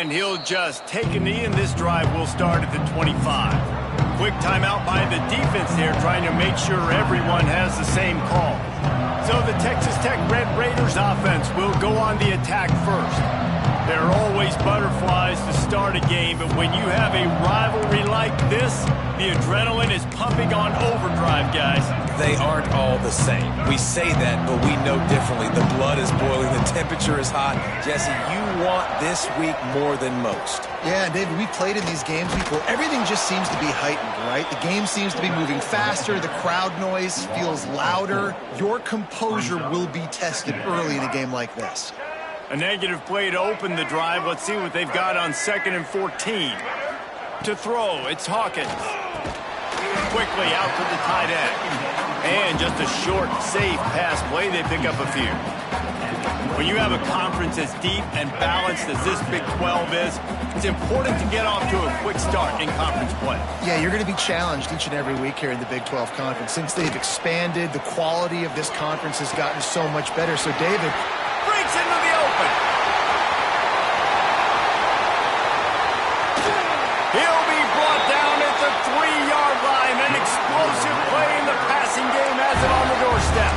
And he'll just take a knee, and this drive will start at the 25. Quick timeout by the defense there, trying to make sure everyone has the same call. So the Texas Tech Red Raiders offense will go on the attack first. There are always butterflies to start a game, but when you have a rivalry like this, the adrenaline is pumping on overdrive, guys. They aren't all the same. We say that, but we know differently. The blood is boiling. The temperature is hot. Jesse, you want this week more than most. Yeah, David, we played in these games before. Everything just seems to be heightened, right? The game seems to be moving faster. The crowd noise feels louder. Your composure will be tested early in a game like this. A negative play to open the drive. Let's see what they've got on 2nd and 14. To throw, it's Hawkins. Quickly out to the tight end. And just a short, safe pass play. They pick up a few. When you have a conference as deep and balanced as this Big 12 is, it's important to get off to a quick start in conference play. Yeah, you're going to be challenged each and every week here in the Big 12 Conference. Since they've expanded, the quality of this conference has gotten so much better. So, David breaks into the open. He'll be brought down at the 3-yard line. An explosive play in the passing game has it on the doorstep.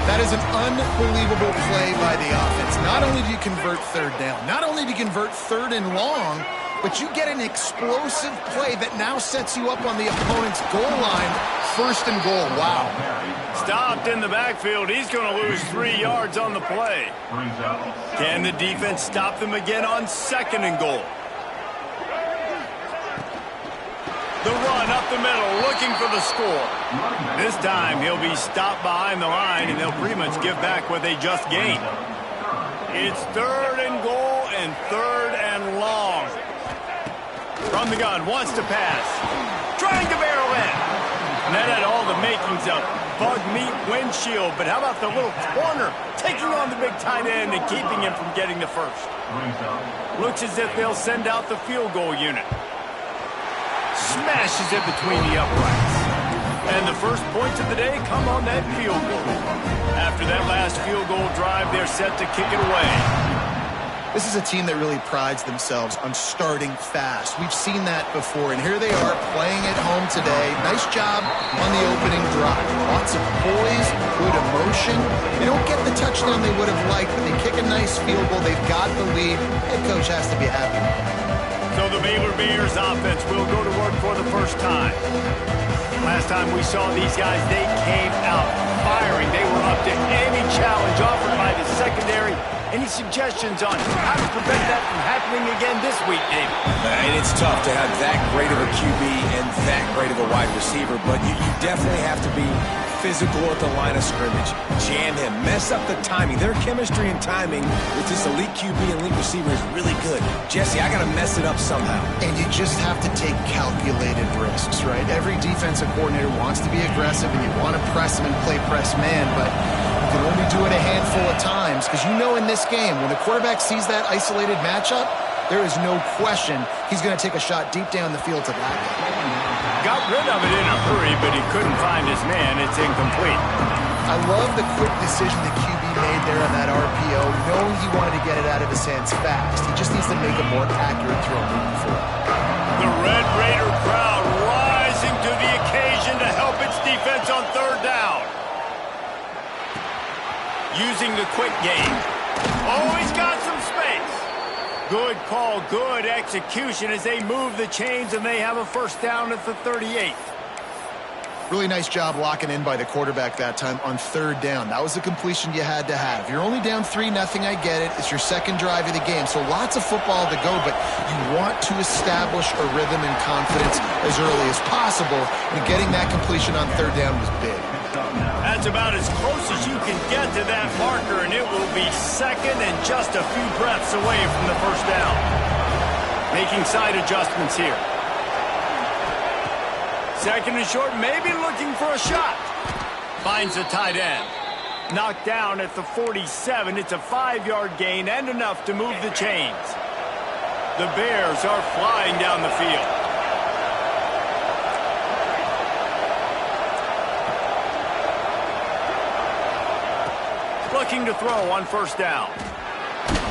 That is an unbelievable play by the offense. Not only do you convert 3rd down, not only do you convert 3rd and long, but you get an explosive play that now sets you up on the opponent's goal line. 1st and goal. Wow. Stopped in the backfield. He's going to lose 3 yards on the play. Can the defense stop them again on 2nd and goal? The run up the middle, looking for the score. This time, he'll be stopped behind the line, and they'll pretty much give back what they just gained. It's 3rd and goal and 3rd and long. From the gun, wants to pass. Trying to barrel in. And that had all the makings of bug meat windshield, but how about the little corner taking on the big tight end and keeping him from getting the first? Looks as if they'll send out the field goal unit. Smashes it between the uprights. And the first points of the day come on that field goal. After that last field goal drive, they're set to kick it away. This is a team that really prides themselves on starting fast. We've seen that before, and here they are playing at home today. Nice job on the opening drive. Lots of poise, good emotion. They don't get the touchdown they would have liked, but they kick a nice field goal. They've got the lead. Head coach has to be happy. So the Baylor Bears offense will go to work for the first time. Last time we saw these guys, they came out firing. They were up to any challenge offered by the secondary. Any suggestions on how to prevent that from happening again this week, David? And it's tough to have that great of a QB and that great of a wide receiver, but you definitely have to be physical at the line of scrimmage. Jam him. Mess up the timing. Their chemistry and timing with this elite QB and elite receiver is really good. Jesse, I got to mess it up somehow. And you just have to take calculated risks, right? Every defensive coordinator wants to be aggressive, and you want to press them and play press man, but you can only do it a handful of times, because you know in this game, when the quarterback sees that isolated matchup, there is no question he's going to take a shot deep down the field to that guy. Got rid of it in a hurry, but he couldn't find his man. It's incomplete. I love the quick decision the QB made there on that RPO, knowing he wanted to get it out of his hands fast. He just needs to make a more accurate throw moving forward. The Red Raider crowd rising to the occasion to help its defense on 3rd down. Using the quick game. Oh, he's got some space. Good call, good execution as they move the chains, and they have a 1st down at the 38. Really nice job locking in by the quarterback that time on 3rd down. That was the completion you had to have. You're only down 3-0, I get it. It's your 2nd drive of the game, so lots of football to go, but you want to establish a rhythm and confidence as early as possible, and getting that completion on 3rd down was big. That's about as close as you can get to that marker, and it will be 2nd and just a few breaths away from the 1st down. Making side adjustments here. 2nd and short, maybe looking for a shot. Finds the tight end. Knocked down at the 47. It's a 5-yard gain and enough to move the chains. The Bears are flying down the field. Looking to throw on 1st down.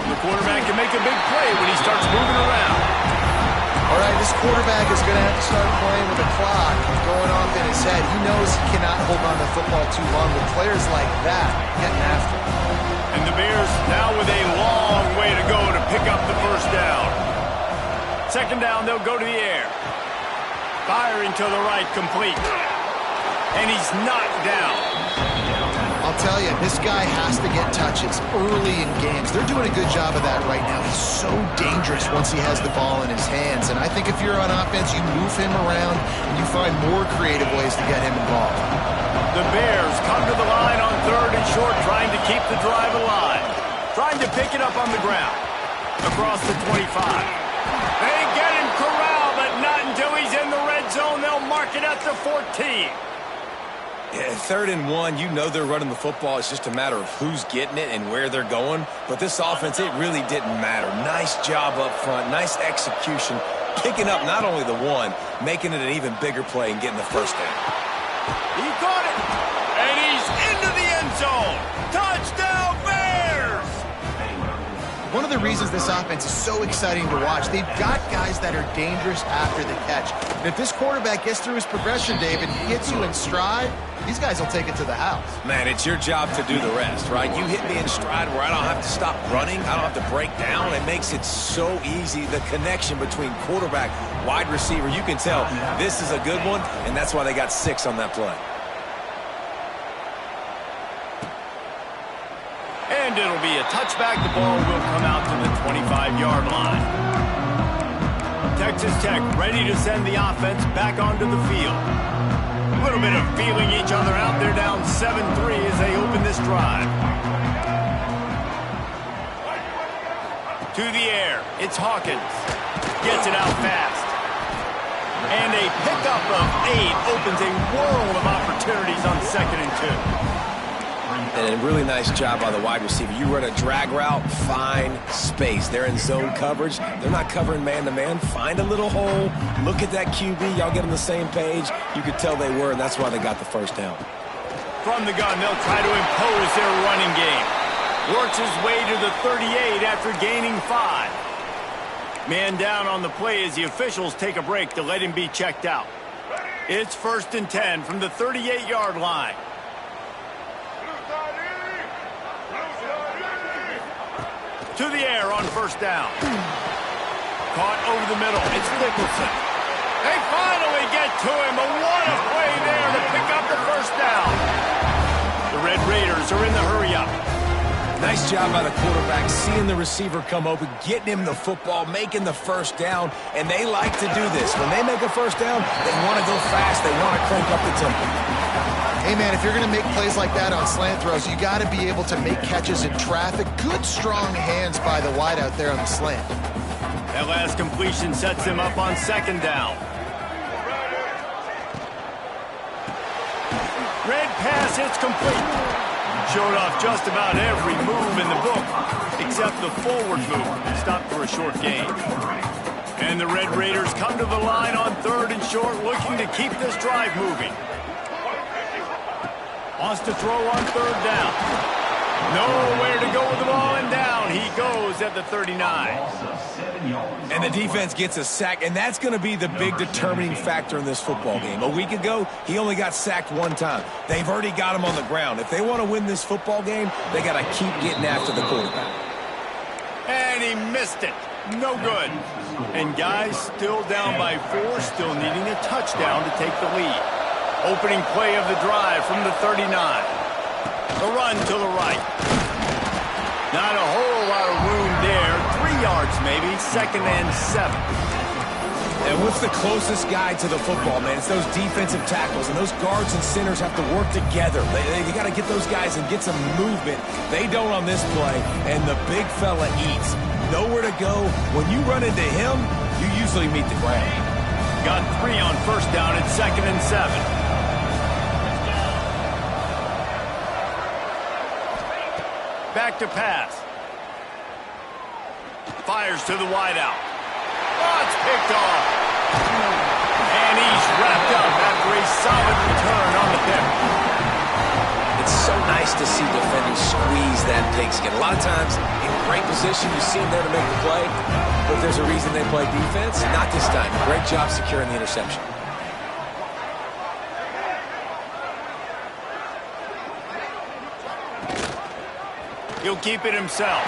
The The quarterback can make a big play when he starts moving around. All right, this quarterback is going to have to start playing with the clock going off in his head. He knows he cannot hold on to the football too long with players like that getting after him. And the Bears now with a long way to go to pick up the first down. Second down, they'll go to the air. Firing to the right, complete. And he's knocked down. I'll tell you, this guy has to get touches early in games. They're doing a good job of that right now. He's so dangerous once he has the ball in his hands. And I think if you're on offense, you move him around and you find more creative ways to get him involved. The Bears come to the line on third and short, trying to keep the drive alive. Trying to pick it up on the ground. Across the 25. They get him corralled, but not until he's in the red zone. They'll mark it at the 14. Yeah, 3rd and 1, you know they're running the football. It's just a matter of who's getting it and where they're going. But this offense, it really didn't matter. Nice job up front, nice execution, picking up not only the one, making it an even bigger play and getting the first down. He caught it, and he's into the end zone. Touchdown, Bears! One of the reasons this offense is so exciting to watch, they've got guys that are dangerous after the catch. And if this quarterback gets through his progression, David, he hits you in stride, these guys will take it to the house. Man, it's your job to do the rest, right? You hit me in stride where I don't have to stop running. I don't have to break down. It makes it so easy. The connection between quarterback, wide receiver, you can tell this is a good one, and that's why they got 6 on that play. And it'll be a touchback. The ball will come out to the 25-yard line. Texas Tech ready to send the offense back onto the field. A little bit of feeling each other out. They're down 7-3 as they open this drive. To the air, it's Hawkins. Gets it out fast. And a pickup of 8 opens a world of opportunities on 2nd and 2. And a really nice job by the wide receiver. You run a drag route, find space. They're in zone coverage. They're not covering man-to-man. Find a little hole. Look at that QB. Y'all get on the same page. You could tell they were, and that's why they got the first down. From the gun, they'll try to impose their running game. Works his way to the 38 after gaining 5. Man down on the play as the officials take a break to let him be checked out. It's 1st and 10 from the 38-yard line. To the air on 1st down. Caught over the middle. It's Nicholson. They finally get to him. But what a play there to pick up the 1st down. The Red Raiders are in the hurry-up. Nice job by the quarterback, seeing the receiver come open, getting him the football, making the 1st down. And they like to do this. When they make a 1st down, they want to go fast. They want to crank up the tempo. Hey, man, if you're going to make plays like that on slant throws, you got to be able to make catches in traffic. Good, strong hands by the wide out there on the slant. That last completion sets him up on 2nd down. Red pass, it's complete. Showed off just about every move in the book, except the forward move. Stopped for a short gain. And the Red Raiders come to the line on 3rd and short, looking to keep this drive moving. Wants to throw on 3rd down. Nowhere to go with the ball, and down he goes at the 39. And the defense gets a sack, and that's going to be the big determining factor in this football game. A week ago, he only got sacked 1 time. They've already got him on the ground. If they want to win this football game, they got to keep getting after the quarterback. And he missed it. No good. And guys still down by 4, still needing a touchdown to take the lead. Opening play of the drive from the 39. The run to the right. Not a whole lot of room there. 3 yards maybe. 2nd and 7. And what's the closest guy to the football, man? It's those defensive tackles, and those guards and centers have to work together. They got to get those guys and get some movement. They don't on this play, and the big fella eats. Nowhere to go. When you run into him, you usually meet the ground. Got 3 on 1st down at 2nd and 7. Back to pass. Fires to the wideout. Oh, it's picked off. And he's wrapped up after a solid return on the pick. It's so nice to to see defenders squeeze that pigskin. A lot of times, in great position, you see them there to make the play, but there's a reason they play defense. Not this time. Great job securing the interception. He'll keep it himself.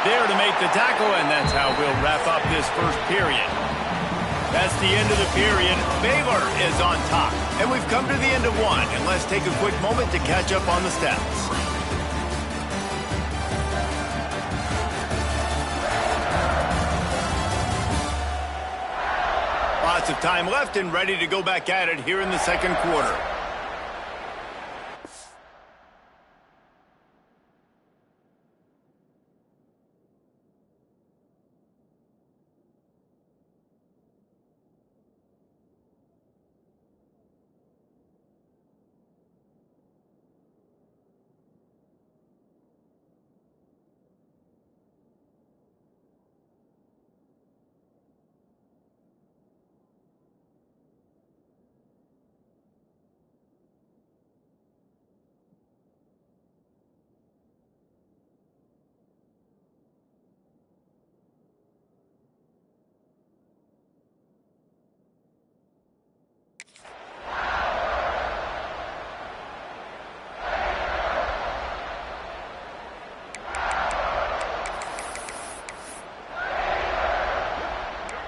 There to make the tackle, and that's how we'll wrap up this first period. That's the end of the period. Baylor is on top. And we've come to the end of one. And let's take a quick moment to catch up on the stats. Lots of time left and ready to go back at it here in the second quarter.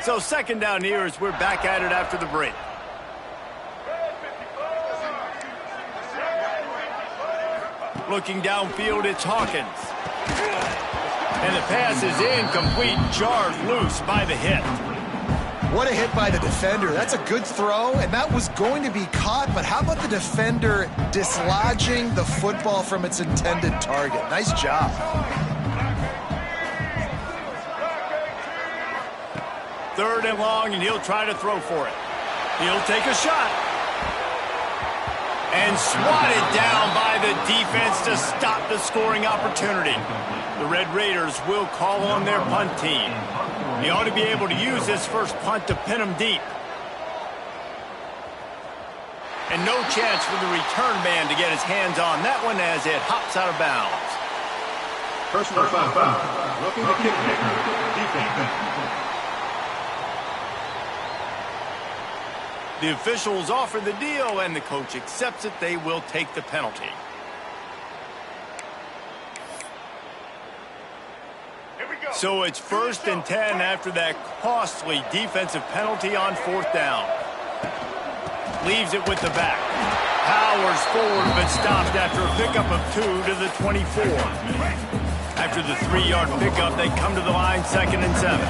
So second down here as we're back at it after the break. Looking downfield, it's Hawkins. And the pass is incomplete, jarred loose by the hit. What a hit by the defender. That's a good throw, and that was going to be caught, but how about the defender dislodging the football from its intended target? Nice job. Third and long, and he'll try to throw for it. He'll take a shot. And swatted down by the defense to stop the scoring opportunity. The Red Raiders will call on their punt team. He ought to be able to use this first punt to pin them deep. And no chance for the return man to get his hands on that one as it hops out of bounds. Personal foul. Looking to kick defense. The officials offer the deal, and the coach accepts it. They will take the penalty. So it's 1st and 10 after that costly defensive penalty on 4th down. Leaves it with the back. Powers forward, but stopped after a pickup of 2 to the 24. After the 3-yard pickup, they come to the line 2nd and 7.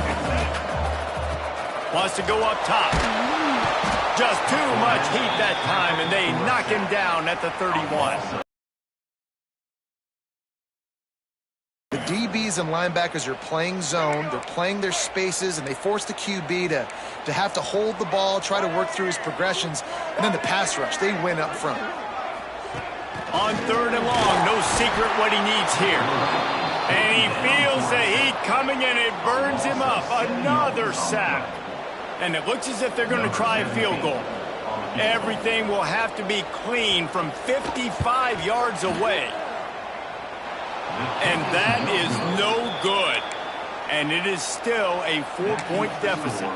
Wants to go up top. Just too much heat that time, and they knock him down at the 31. The DBs and linebackers are playing zone. They're playing their spaces, and they force the QB to have to hold the ball, try to work through his progressions, and then the pass rush. They win up front. On 3rd and long, no secret what he needs here. And he feels the heat coming, and it burns him up. Another sack. And it looks as if they're going to try a field goal. Everything will have to be clean from 55 yards away. And that is no good. And it is still a 4-point deficit.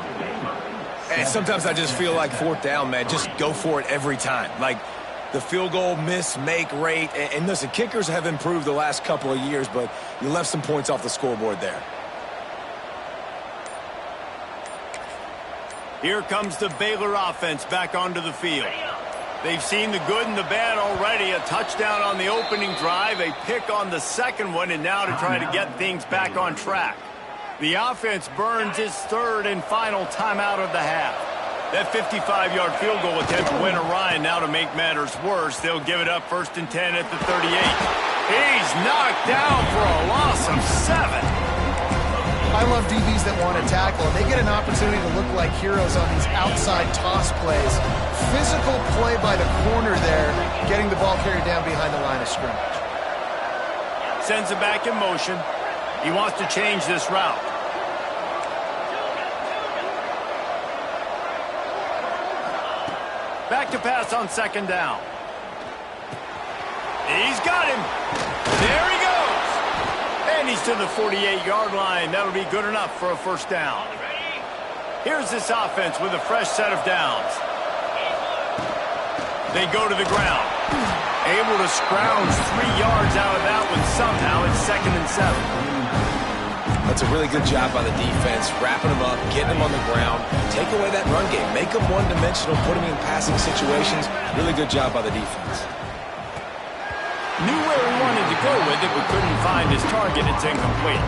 And sometimes I just feel like 4th down, man, just go for it every time. Like the field goal miss-make rate. And listen, kickers have improved the last couple of years, but you left some points off the scoreboard there. Here comes the Baylor offense back onto the field. They've seen the good and the bad already. A touchdown on the opening drive, a pick on the second one, and now to try to get things back on track. The offense burns its 3rd and final timeout of the half. That 55-yard field goal attempt went awry, and now to make matters worse, they'll give it up 1st and 10 at the 38. He's knocked down for a loss of 7. I love DBs that want to tackle, and they get an opportunity to look like heroes on these outside toss plays. Physical play by the corner there, getting the ball carried down behind the line of scrimmage. Sends it back in motion. He wants to change this route. Back to pass on 2nd down. He's got him. There he goes. And he's to the 48-yard line. That'll be good enough for a first down. Here's this offense with a fresh set of downs. They go to the ground. Able to scrounge 3 yards out of that one somehow. It's 2nd and 7. That's a really good job by the defense, wrapping them up, getting them on the ground, take away that run game, make them one-dimensional, put them in passing situations. Really good job by the defense. Knew where he wanted to go with it, but couldn't find his target. It's incomplete.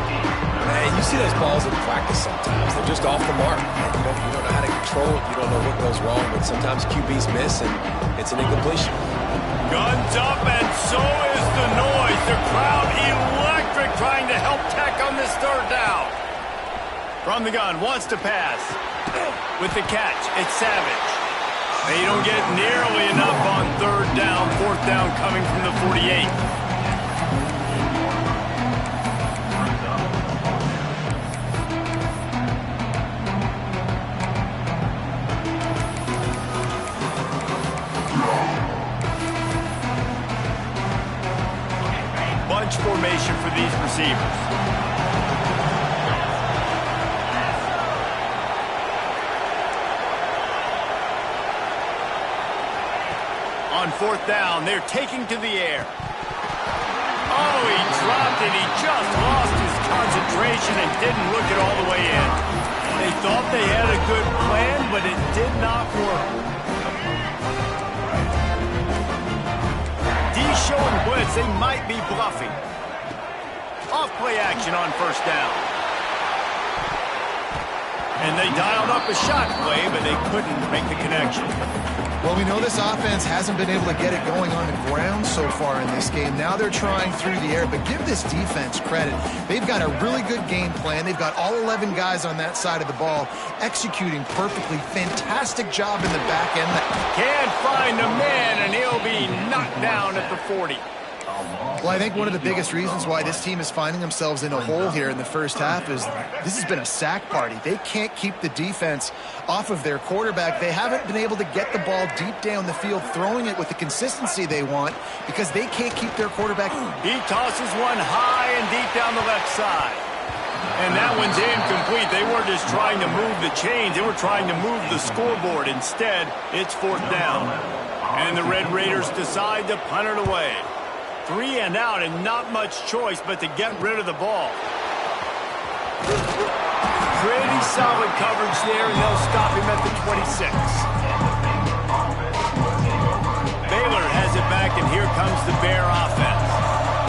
Man, you see those balls in practice sometimes. They're just off the mark. You don't know how to control it. You don't know what goes wrong, but sometimes QBs miss, and it's an incompletion. Guns up, and so is the noise. The crowd electric, trying to help Tech on this 3rd down. From the gun, wants to pass. With the catch, it's Savage. They don't get nearly enough on 3rd down. 4th down coming from the 48. Bunch formation for these receivers. On 4th down, they're taking to the air. Oh, he dropped it. He just lost his concentration and didn't look it all the way in. They thought they had a good plan, but it did not work. D showing blitz. They might be bluffing. Off play action on 1st down. And they dialed up a shot play, but they couldn't make the connection. Well, we know this offense hasn't been able to get it going on the ground so far in this game. Now they're trying through the air, but give this defense credit. They've got a really good game plan. They've got all 11 guys on that side of the ball executing perfectly. Fantastic job in the back end. Can't find a man, and he'll be knocked down at the 40. Well, I think one of the biggest reasons why this team is finding themselves in a hole here in the first half is this has been a sack party. They can't keep the defense off of their quarterback. They haven't been able to get the ball deep down the field, throwing it with the consistency they want because they can't keep their quarterback. He tosses one high and deep down the left side. And that one's incomplete. They weren't just trying to move the chains. They were trying to move the scoreboard. Instead, it's 4th down. And the Red Raiders decide to punt it away. 3 and out, and not much choice but to get rid of the ball. Pretty solid coverage there, and they'll stop him at the 26. Baylor has it back, and here comes the Bear offense.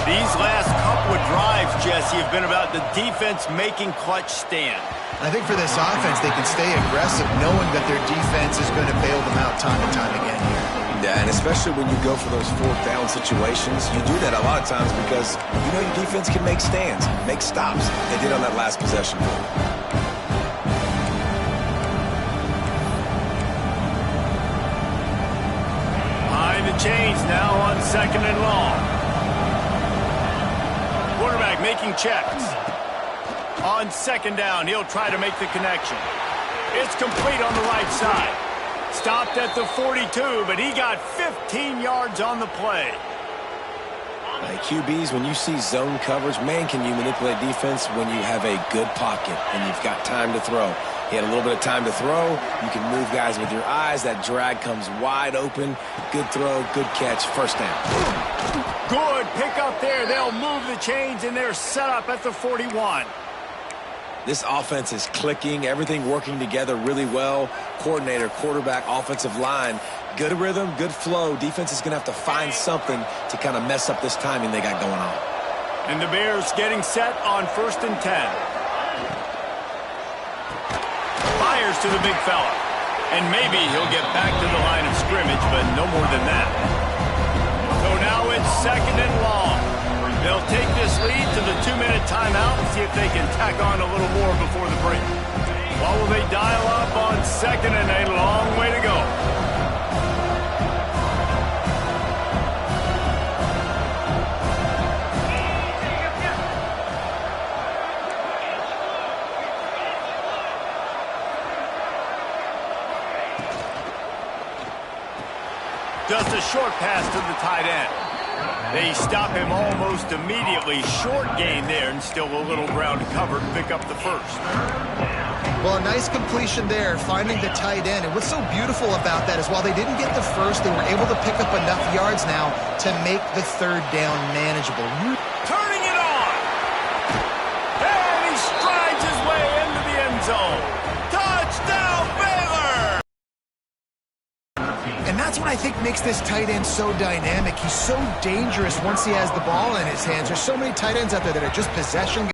These last couple of drives, Jesse, have been about the defense making clutch stand. I think for this offense, they can stay aggressive knowing that their defense is going to bail them out time and time again here. Yeah, and especially when you go for those 4th down situations, you do that a lot of times because you know your defense can make stands, make stops. They did on that last possession. Behind the chains now on 2nd and long. Quarterback making checks. On 2nd down, he'll try to make the connection. It's complete on the right side. Stopped at the 42, but he got 15 yards on the play. Hey, QBs, when you see zone coverage, man, can you manipulate defense when you have a good pocket and you've got time to throw. He had a little bit of time to throw. You can move guys with your eyes. That drag comes wide open. Good throw, good catch, 1st down. Good pick up there. They'll move the chains, and they're set up at the 41. This offense is clicking, everything working together really well. Coordinator, quarterback, offensive line, good rhythm, good flow. Defense is going to have to find something to kind of mess up this timing they got going on. And the Bears getting set on 1st and 10. Fires to the big fella. And maybe he'll get back to the line of scrimmage, but no more than that. So now it's 2nd and long. They'll take this lead to the 2-minute timeout and see if they can tack on a little more before the break. What will they dial up on 2nd and a long way to go? Just a short pass to the tight end. They stop him almost immediately. Short gain there, and still a little ground to cover to pick up the first. Well, a nice completion there, finding the tight end. And what's so beautiful about that is while they didn't get the first, they were able to pick up enough yards now to make the third down manageable. Turning it on! And he strides his way into the end zone. Touchdown, Baylor! And that's what I think makes this tight end so dynamic. He's so dangerous once he has the ball in his hands. There's so many tight ends out there that are just possession guys.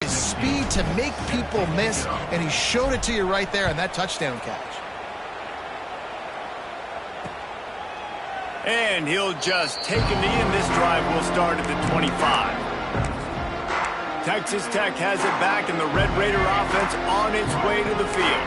His speed to make people miss, and he showed it to you right there on that touchdown catch. And he'll just take a knee, and this drive will start at the 25. Texas Tech has it back, and the Red Raider offense on its way to the field.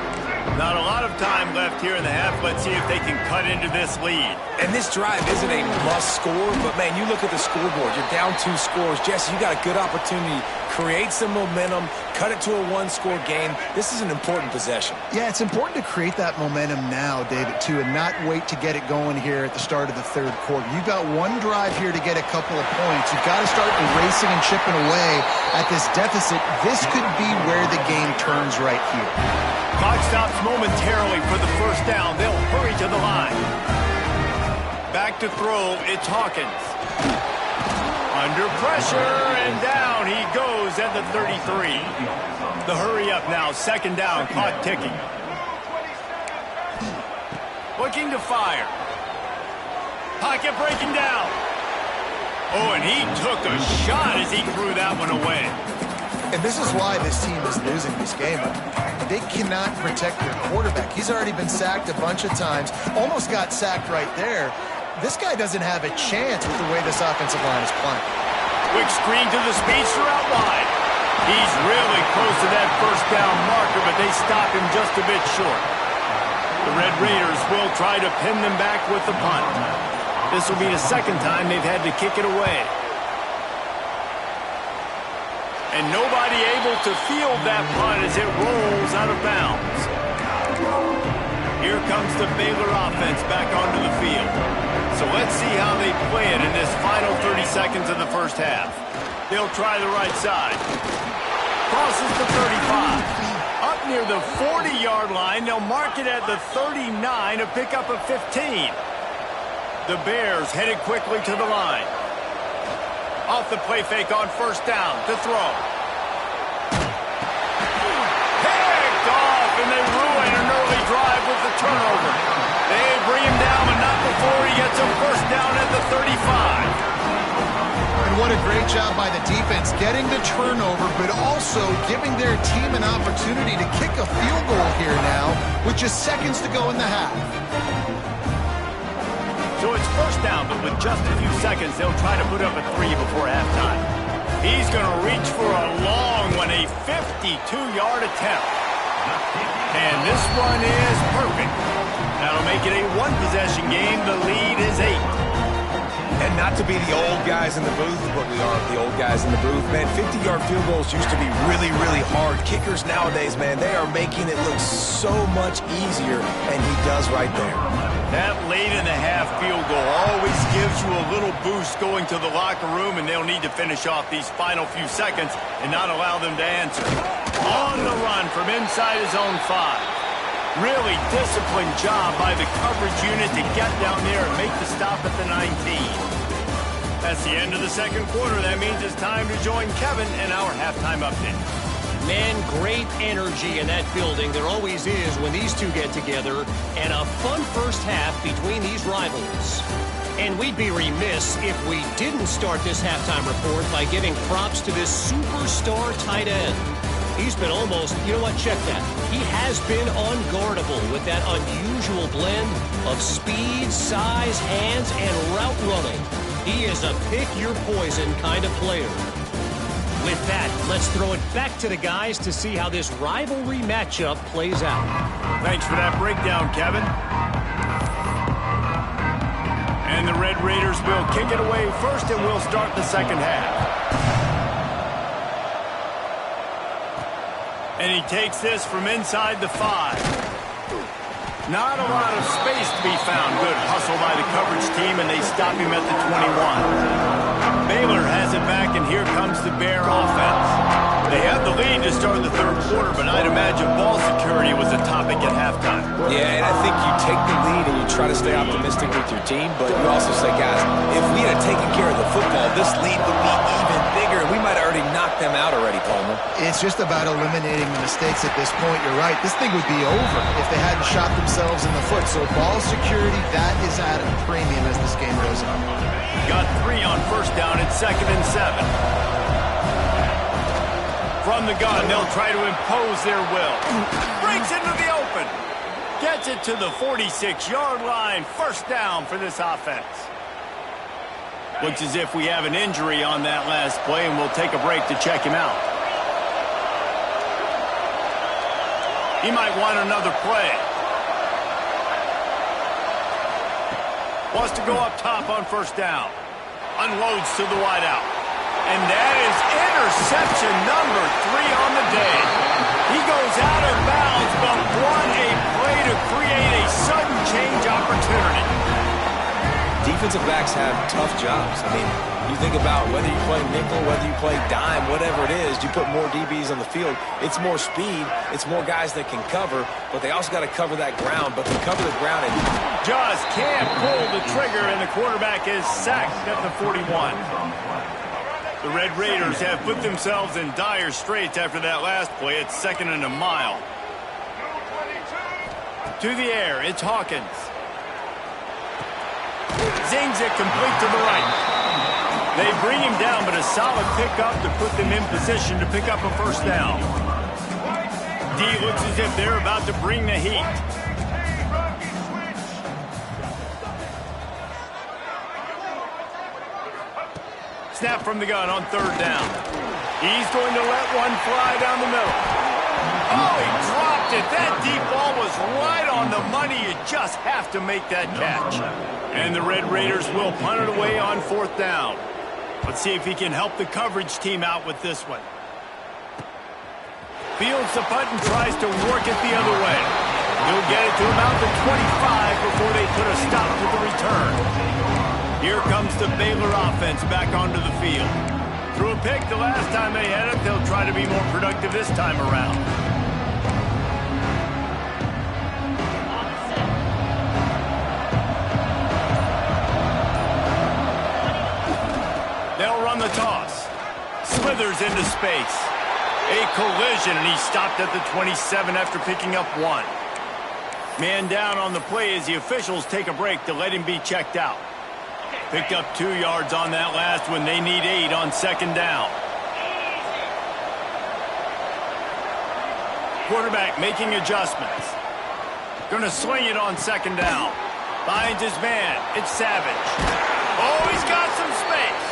Not a lot of time left here in the half. Let's see if they can cut into this lead. And this drive isn't a must score, but, man, you look at the scoreboard. You're down 2 scores. Jesse, you got a good opportunity. Create some momentum. Cut it to a 1-score game. This is an important possession. Yeah, it's important to create that momentum now, David, too, and not wait to get it going here at the start of the third quarter. You've got one drive here to get a couple of points. You've got to start erasing and chipping away at this deficit. This could be where the game turns right here. Clock stops momentarily for the first down. They'll hurry to the line. Back to throw, it's Hawkins. Under pressure, and down he goes at the 33. The hurry up now, second down, clock ticking. Looking to fire. Pocket breaking down. Oh, and he took a shot as he threw that one away. And this is why this team is losing this game. They cannot protect their quarterback. He's already been sacked a bunch of times. Almost got sacked right there. This guy doesn't have a chance with the way this offensive line is playing. Quick screen to the speedster out wide. He's really close to that first down marker, but they stop him just a bit short. The Red Raiders will try to pin them back with the punt. This will be the second time they've had to kick it away. And nobody able to field that punt as it rolls out of bounds. Here comes the Baylor offense back onto the field. So let's see how they play it in this final 30 seconds of the first half. They'll try the right side. Crosses the 35. Up near the 40-yard line, they'll mark it at the 39 to pick up a 15. The Bears headed quickly to the line. Off the play fake on first down to throw. Picked off, and they ruin an early drive with the turnover. They bring him down, but not before he gets a first down at the 35. And what a great job by the defense getting the turnover, but also giving their team an opportunity to kick a field goal here now with just seconds to go in the half. So it's first down, but with just a few seconds, they'll try to put up a 3 before halftime. He's going to reach for a long one, a 52-yard attempt. And this one is perfect. That'll make it a one-possession game. The lead is 8. And not to be the old guys in the booth, but we are the old guys in the booth, man. 50-yard field goals used to be really, really hard. Kickers nowadays, man, they are making it look so much easier, and he does right there. That late-in-the-half field goal always gives you a little boost going to the locker room, and they'll need to finish off these final few seconds and not allow them to answer. On the run from inside his own 5. Really disciplined job by the coverage unit to get down there and make the stop at the 19. That's the end of the second quarter. That means it's time to join Kevin in our halftime update. Man, great energy in that building. There always is when these two get together. And a fun first half between these rivals. And we'd be remiss if we didn't start this halftime report by giving props to this superstar tight end. He's been almost, you know what, check that. He has been unguardable with that unusual blend of speed, size, hands, and route running. He is a pick-your-poison kind of player. With that, let's throw it back to the guys to see how this rivalry matchup plays out. Thanks for that breakdown, Kevin. And the Red Raiders will kick it away first, and we'll start the second half. And he takes this from inside the 5. Not a lot of space to be found. Good hustle by the coverage team, and they stop him at the 21. Baylor has it back, and here comes the Bear offense. They had the lead to start the third quarter, but I'd imagine ball security was a topic at halftime. Yeah, and I think you take the lead and you try to stay optimistic with your team, but you also say, guys, if we had taken care of the football, this lead would be even bigger, and we might have already knocked them out already, Palmer. It's just about eliminating the mistakes at this point. You're right. This thing would be over if they hadn't shot themselves in the foot. So ball security, that is at a premium as this game goes on. Got 3 on first down at 2nd and 7. From the gun, they'll try to impose their will. Breaks into the open. Gets it to the 46-yard line. First down for this offense. Looks as if we have an injury on that last play, and we'll take a break to check him out. He might want another play. Wants to go up top on first down. Unloads to the wideout. And that is interception number 3 on the day. He goes out of bounds, but what a play to create a sudden change opportunity. Defensive backs have tough jobs. I mean, you think about whether you play nickel, whether you play dime, whatever it is, you put more DBs on the field. It's more speed. It's more guys that can cover, but they also got to cover that ground. But they cover the ground and just can't pull the trigger, and the quarterback is sacked at the 41. The Red Raiders have put themselves in dire straits after that last play. It's 2nd and a mile. To the air, it's Hawkins. Zings it complete to the right. They bring him down, but a solid pickup to put them in position to pick up a first down. D looks as if they're about to bring the heat. Snap from the gun on 3rd down. He's going to let one fly down the middle. Oh, he dropped it. That deep ball was right on the money. You just have to make that catch. And the Red Raiders will punt it away on 4th down. Let's see if he can help the coverage team out with this one. Fields the punt and tries to work it the other way. He'll get it to about the 25 before they put a stop to the return. Here comes the Baylor offense back onto the field. Threw a pick the last time they had it. They'll try to be more productive this time around. They'll run the toss. Slithers into space. A collision, and he stopped at the 27 after picking up 1. Man down on the play as the officials take a break to let him be checked out. Picked up 2 yards on that last one. They need 8 on 2nd down. Quarterback making adjustments. Going to swing it on 2nd down. Finds his man. It's Savage. Oh, he's got some space.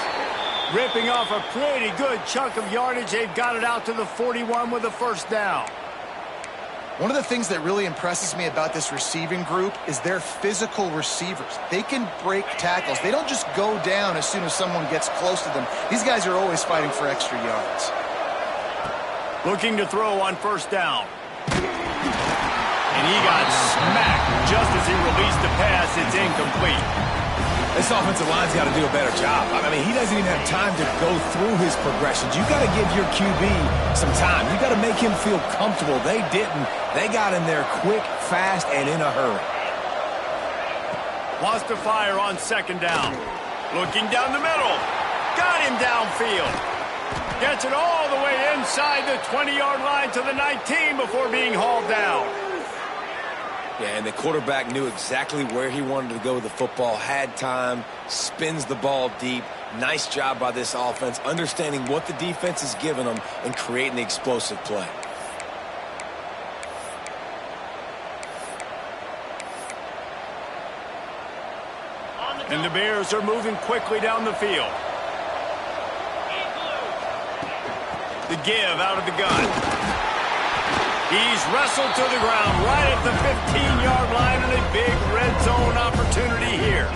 Ripping off a pretty good chunk of yardage. They've got it out to the 41 with a first down. One of the things that really impresses me about this receiving group is their physical receivers. They can break tackles. They don't just go down as soon as someone gets close to them. These guys are always fighting for extra yards. Looking to throw on first down. And he got smacked just as he released the pass. It's incomplete. this offensive line's got to do a better job. I mean, he doesn't even have time to go through his progressions. You got to give your QB some time. You got to make him feel comfortable. They didn't. They got in there quick, fast, and in a hurry. Wants to fire on second down. Looking down the middle. Got him downfield. Gets it all the way inside the 20-yard line to the 19 before being hauled down. Yeah, and the quarterback knew exactly where he wanted to go with the football, had time, spins the ball deep. Nice job by this offense, understanding what the defense is giving them and creating the explosive play. And the Bears are moving quickly down the field. The give out of the gun. He's wrestled to the ground right at the 15-yard line, and a big red zone opportunity here.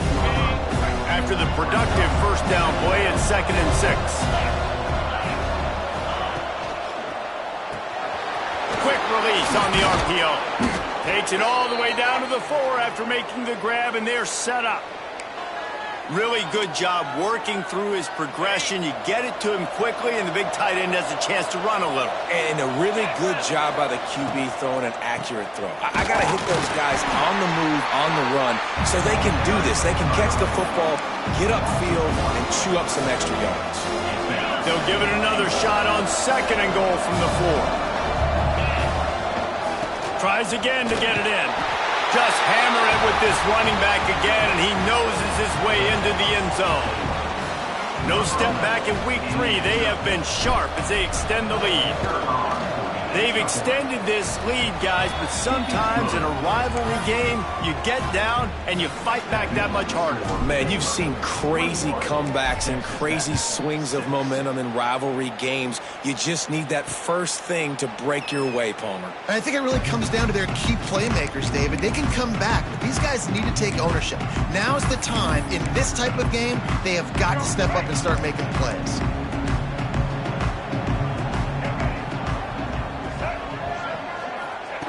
After the productive first down play, it's 2nd and 6. Quick release on the RPO. Takes it all the way down to the 4 after making the grab, and they're set up. Really good job working through his progression. You get it to him quickly, and the big tight end has a chance to run a little. And a really good job by the QB throwing an accurate throw. I got to hit those guys on the move, on the run, so they can do this. They can catch the football, get upfield, and chew up some extra yards. They'll give it another shot on 2nd and goal from the 4. Tries again to get it in. Just hammer it with this running back again, and he noses his way into the end zone. No step back in week 3. They have been sharp as they extend the lead. They've extended this lead, guys, but sometimes in a rivalry game, you get down and you fight back that much harder. Man, you've seen crazy comebacks and crazy swings of momentum in rivalry games. You just need that first thing to break your way, Palmer. And I think it really comes down to their key playmakers, David. They can come back, but these guys need to take ownership. Now's the time. In this type of game, they have got to step up and start making plays.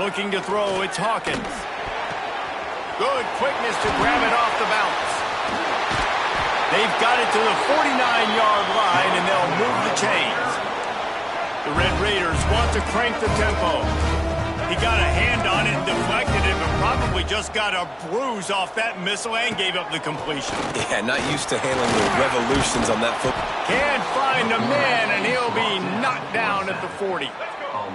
Looking to throw, it's Hawkins. Good quickness to grab it off the bounce. They've got it to the 49-yard line, and they'll move the chains. The Red Raiders want to crank the tempo. He got a hand on it and deflected it, but probably just got a bruise off that missile and gave up the completion. Yeah, not used to handling the revolutions on that football. Can't find a man, and he'll be knocked down at the 40.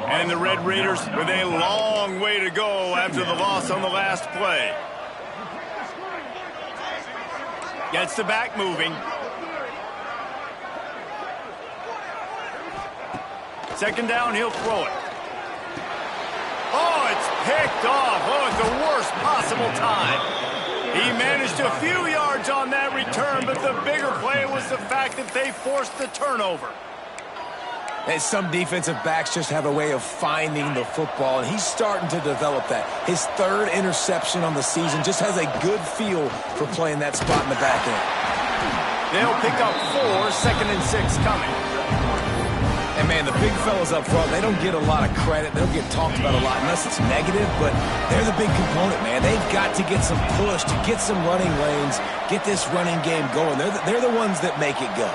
And the Red Raiders with a long way to go after the loss on the last play. Gets the back moving. 2nd down, he'll throw it. Oh, it's picked off. Oh, at the worst possible time. He managed a few yards on that return, but the bigger play was the fact that they forced the turnover. And some defensive backs just have a way of finding the football, and he's starting to develop that. His 3rd interception on the season, just has a good feel for playing that spot in the back end. They'll pick up 4, 2nd and 6 coming. And, man, the big fellas up front, they don't get a lot of credit. They don't get talked about a lot unless it's negative, but they're the big component, man. They've got to get some push, to get some running lanes, get this running game going. They're the ones that make it go.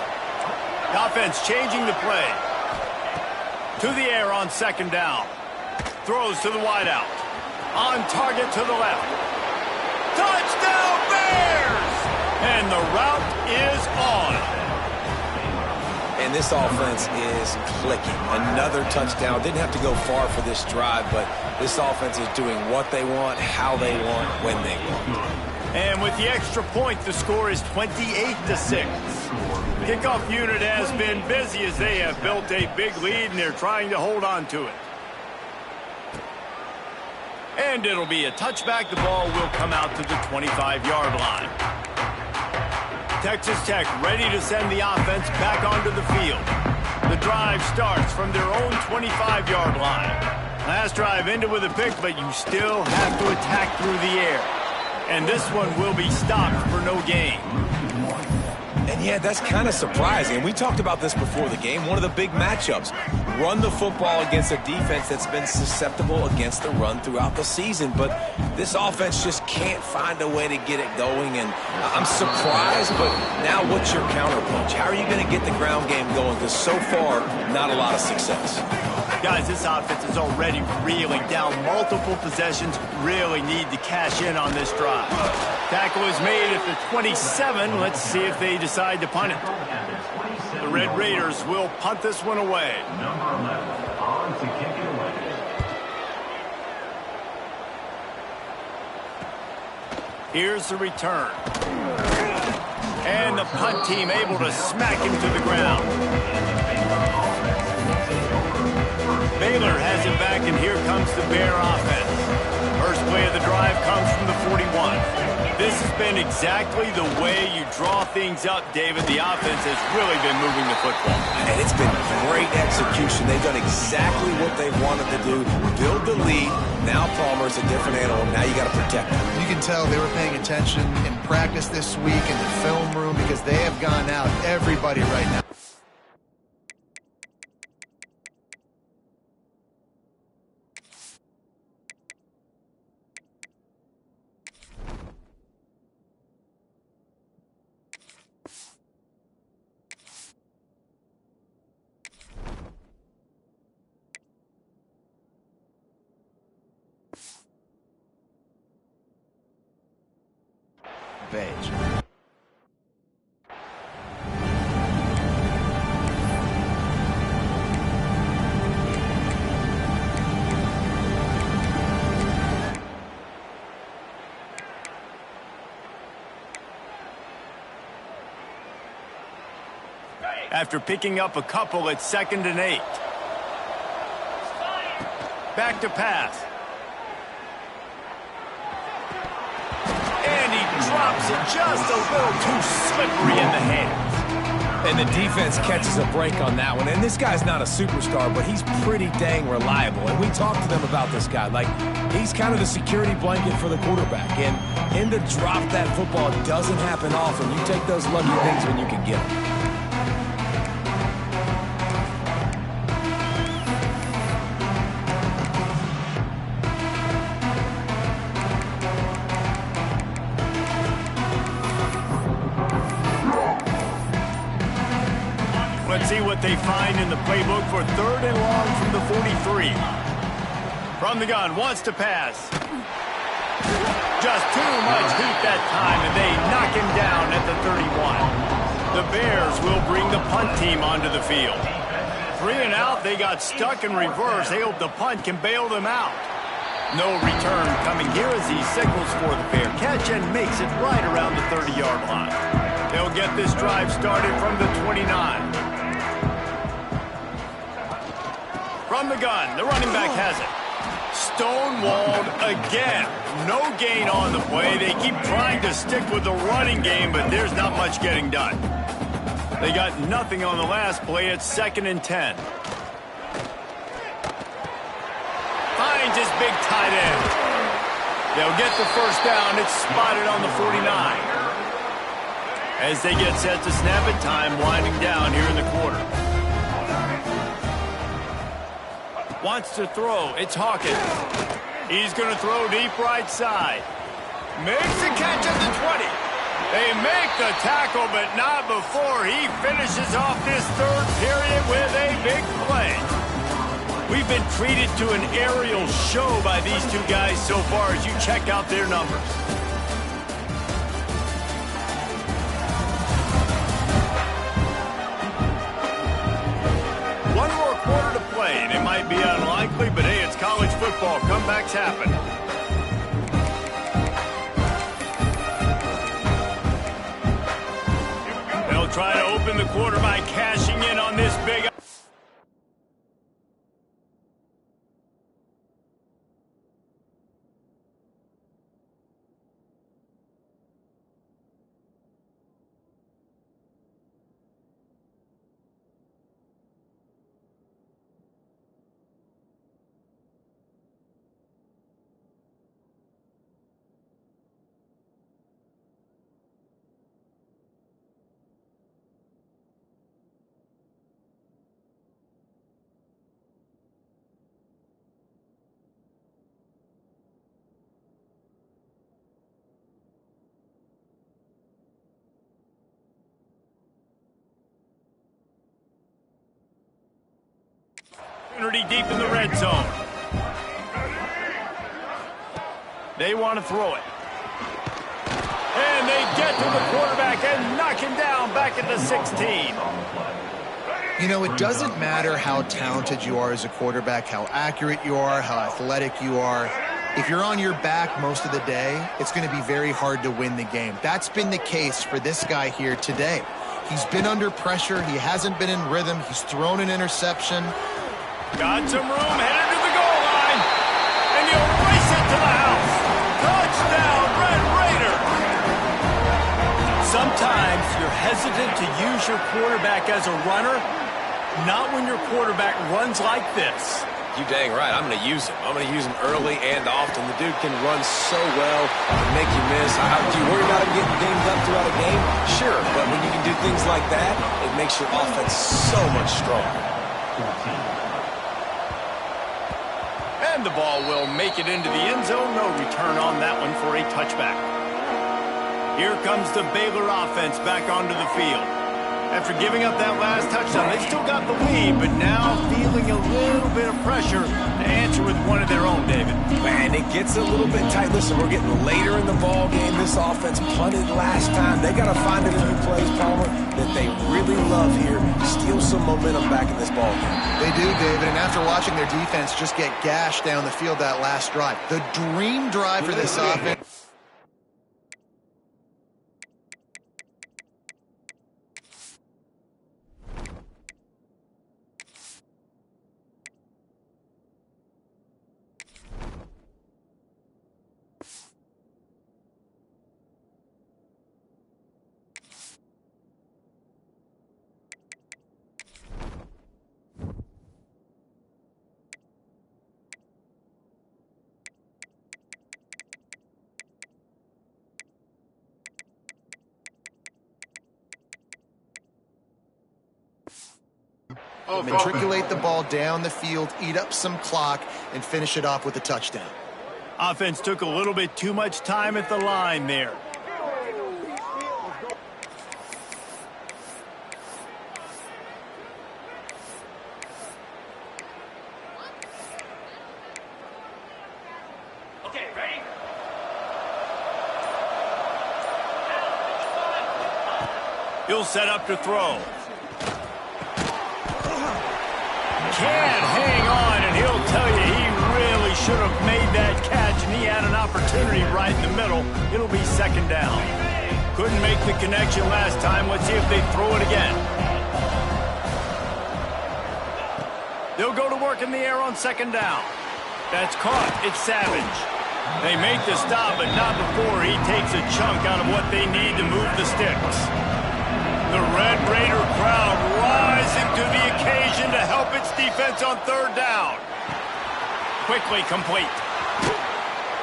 The offense changing the play. To the air on 2nd down. Throws to the wideout. On target to the left. Touchdown Bears! And the route is on. And this offense is clicking. Another touchdown. Didn't have to go far for this drive, but this offense is doing what they want, how they want, when they want. And with the extra point, the score is 28-6. Kickoff unit has been busy as they have built a big lead, and they're trying to hold on to it. And it'll be a touchback. The ball will come out to the 25-yard line. Texas Tech ready to send the offense back onto the field. The drive starts from their own 25-yard line. Last drive ended with a pick, but you still have to attack through the air. And this one will be stopped for no gain. And, yeah, that's kind of surprising. We talked about this before the game. One of the big matchups. Run the football against a defense that's been susceptible against the run throughout the season. But this offense just can't find a way to get it going. And I'm surprised, but now what's your counterpunch? How are you going to get the ground game going? Because so far, not a lot of success. Guys, this offense is already reeling down multiple possessions. Really need to cash in on this drive. Tackle is made at the 27. Let's see if they decide to punt it. The Red Raiders will punt this one away. Here's the return. And the punt team able to smack him to the ground. Baylor has it back, and here comes the Bear offense. First play of the drive comes from the 41. This has been exactly the way you draw things up, David. The offense has really been moving the football. And it's been great execution. They've done exactly what they wanted to do. Build the lead. Now Palmer's a different animal. Now you got to protect him. You can tell they were paying attention in practice this week in the film room because they have gone out everybody right now. page. After picking up a couple at 2nd and 8. Back to pass. And he drops it just a little too slippery in the hands. And the defense catches a break on that one. And this guy's not a superstar, but he's pretty dang reliable. And we talked to them about this guy. Like, he's kind of the security blanket for the quarterback. And him to drop that football doesn't happen often. You take those lucky things when you can get them. Let's see what they find in the playbook for 3rd and long from the 43. From the gun, wants to pass. Just too much heat that time, and they knock him down at the 31. The Bears will bring the punt team onto the field. 3 and out, they got stuck in reverse. They hope the punt can bail them out. No return coming here as he signals for the fair catch and makes it right around the 30-yard line. They'll get this drive started from the 29. From the gun, the running back has it. Stonewalled again. No gain on the play. They keep trying to stick with the running game, but there's not much getting done. They got nothing on the last play at 2nd and 10. Finds his big tight end. They'll get the first down. It's spotted on the 49. As they get set to snap it, time winding down here in the quarter. Wants to throw. It's Hawkins. He's going to throw deep right side. Makes the catch at the 20. They make the tackle, but not before he finishes off this 3rd period with a big play. We've been treated to an aerial show by these two guys so far as you check out their numbers. One more quarter to play, and it might be unlikely, but hey, it's college football. Comebacks happen. They'll try to open the quarter by cashing in on this big... deep in the red zone. They want to throw it. And they get to the quarterback and knock him down back at the 16. You know, it doesn't matter how talented you are as a quarterback, how accurate you are, how athletic you are. If you're on your back most of the day, it's going to be very hard to win the game. That's been the case for this guy here today. He's been under pressure. He hasn't been in rhythm. He's thrown an interception. Got some room, headed to the goal line, and he'll race it to the house. Touchdown, Red Raider. Sometimes you're hesitant to use your quarterback as a runner, not when your quarterback runs like this. You dang right. I'm going to use him. I'm going to use him early and often. The dude can run so well and make you miss. Do you worry about him getting dinged up throughout a game? Sure, but when you can do things like that, it makes your offense so much stronger. And the ball will make it into the end zone. No return on that one for a touchback. Here comes the Baylor offense back onto the field. After giving up that last touchdown, they still got the lead, but now feeling a little bit of pressure to answer with one of their own, David. Man, it gets a little bit tight. Listen, we're getting later in the ball game. This offense punted last time. They got to find a few plays, Palmer, that they really love here. Steal some momentum back in this ball game. They do, David, and after watching their defense just get gashed down the field that last drive, the dream drive for this offense. Matriculate the ball down the field, eat up some clock, and finish it off with a touchdown. Offense took a little bit too much time at the line there. Okay, ready? He'll set up to throw. Can't hang on, and he'll tell you he really should have made that catch, and he had an opportunity right in the middle. It'll be second down. Couldn't make the connection last time. Let's see if they throw it again. They'll go to work in the air on second down. That's caught. It's Savage. They make the stop, but not before he takes a chunk out of what they need to move the sticks. The Red Raider crowd rising to the occasion to help its defense on third down. Quickly complete.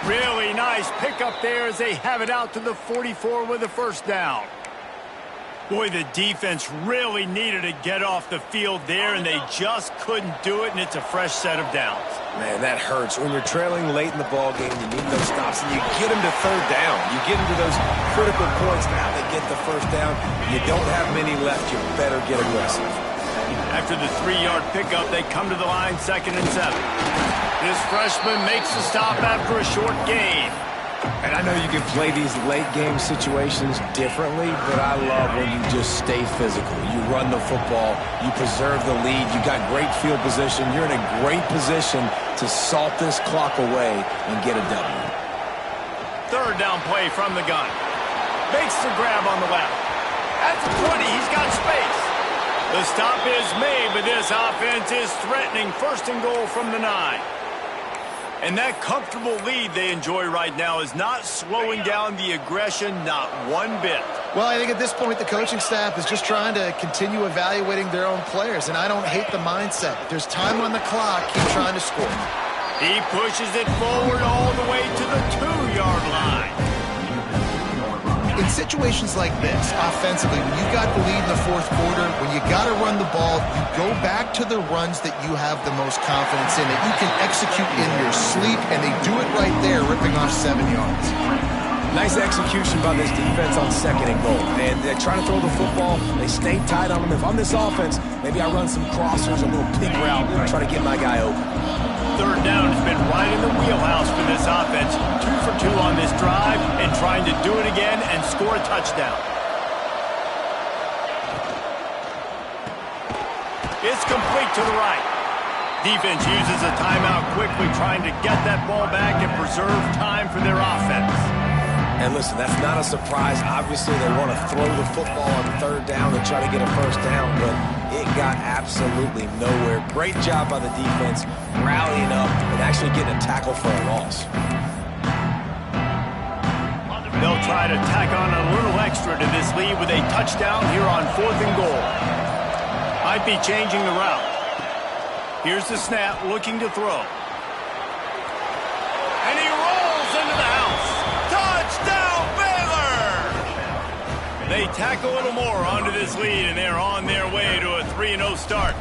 Really nice pickup there as they have it out to the 44 with a first down. Boy, the defense really needed to get off the field there, and they just couldn't do it, and it's a fresh set of downs. Man, that hurts. When you're trailing late in the ball game, you need those stops, and you get them to third down. You get them to those critical points. Now they get the first down. You don't have many left. You better get aggressive. After the 3-yard pickup, they come to the line 2nd and 7. This freshman makes the stop after a short gain. And I know you can play these late-game situations differently, but I love when you just stay physical. You run the football, you preserve the lead, you got great field position, you're in a great position to salt this clock away and get a W. Third down play from the gun. Makes the grab on the left. At the 20, he's got space. The stop is made, but this offense is threatening 1st and goal from the 9. And that comfortable lead they enjoy right now is not slowing down the aggression, not one bit. Well, I think at this point the coaching staff is just trying to continue evaluating their own players, and I don't hate the mindset. If there's time on the clock, keep trying to score. He pushes it forward all the way to the 2-yard line. In situations like this, offensively, when you got the lead in the 4th quarter, when you got to run the ball, you go back to the runs that you have the most confidence in, that you can execute in your sleep, and they do it right there, ripping off 7 yards. Nice execution by this defense on 2nd and goal. And they're trying to throw the football. They stay tight on them. If I'm this offense, maybe I run some crossers, a little pick route, try to get my guy open. Third down has been right in the wheelhouse for this offense. 2 for 2 on this drive and trying to do it again and score a touchdown. It's complete to the right. Defense uses a timeout quickly, trying to get that ball back and preserve time for their offense. And listen, that's not a surprise. Obviously, they want to throw the football on third down and try to get a first down, but it got absolutely nowhere. Great job by the defense, rallying up and actually getting a tackle for a loss. They'll try to tack on a little extra to this lead with a touchdown here on 4th and goal. Might be changing the route. Here's the snap, looking to throw. And he rolls into the house. Touchdown, Baylor! They tack a little more onto this lead, and they're on their way to a 3-0 start.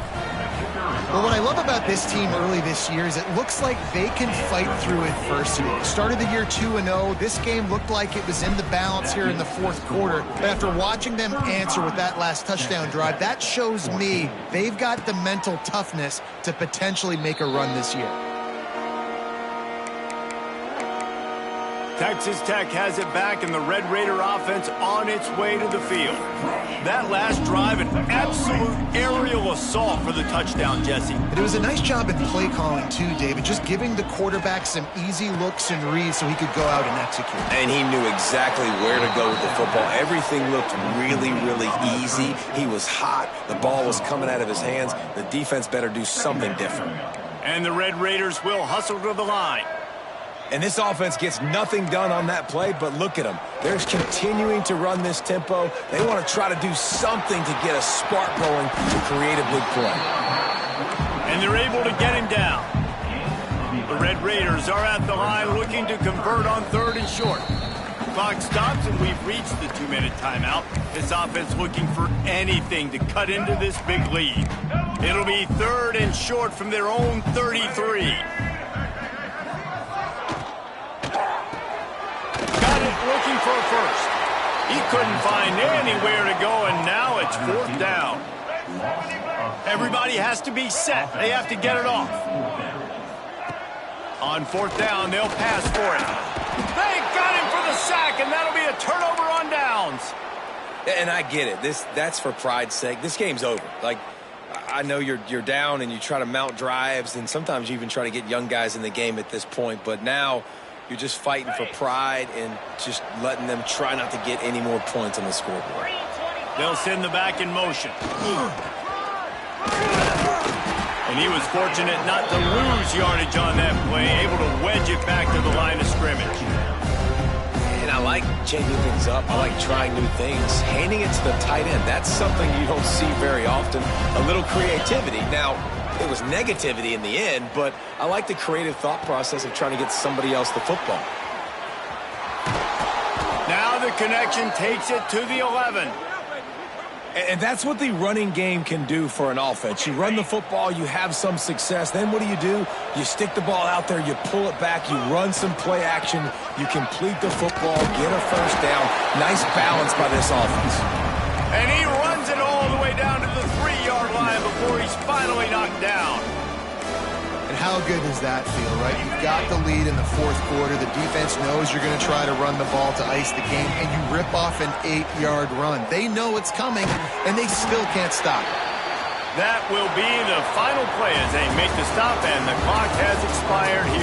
Well, what I love about this team early this year is it looks like they can fight through adversity. Started the year 2-0. This game looked like it was in the balance here in the fourth quarter. But after watching them answer with that last touchdown drive, that shows me they've got the mental toughness to potentially make a run this year. Texas Tech has it back, and the Red Raider offense on its way to the field. That last drive, an absolute aerial assault for the touchdown, Jesse. It was a nice job in play calling, too, David, just giving the quarterback some easy looks and reads so he could go out and execute. And he knew exactly where to go with the football. Everything looked really, really easy. He was hot. The ball was coming out of his hands. The defense better do something different. And the Red Raiders will hustle to the line. And this offense gets nothing done on that play, but look at them. They're continuing to run this tempo. They want to try to do something to get a spark going to create a big play. And they're able to get him down. The Red Raiders are at the line looking to convert on 3rd and short. Clock stops, and we've reached the 2-minute timeout. This offense looking for anything to cut into this big lead. It'll be 3rd and short from their own 33. Looking for a first. He couldn't find anywhere to go, and now it's 4th down. Everybody has to be set. They have to get it off. On 4th down, they'll pass for it. They got him for the sack, and that'll be a turnover on downs. And I get it. That's for pride's sake. This game's over. Like, I know you're down and you try to mount drives, and sometimes you even try to get young guys in the game at this point, but now you're just fighting for pride and just letting them try not to get any more points on the scoreboard. They'll send the back in motion. And he was fortunate not to lose yardage on that play, able to wedge it back to the line of scrimmage. And I like changing things up. I like trying new things. Handing it to the tight end, that's something you don't see very often. A little creativity. Now, it was negativity in the end, but I like the creative thought process of trying to get somebody else the football. Now the connection takes it to the 11. And that's what the running game can do for an offense. You run the football, you have some success. Then what do? You stick the ball out there, you pull it back, you run some play action, you complete the football, get a first down. Nice balance by this offense. And he runs it all the way down to the 3-yard line before he's finally knocked down. And how good does that feel, right? You've got the lead in the fourth quarter. The defense knows you're going to try to run the ball to ice the game, and you rip off an 8-yard run. They know it's coming, and they still can't stop it. That will be the final play as they make the stop, and the clock has expired here.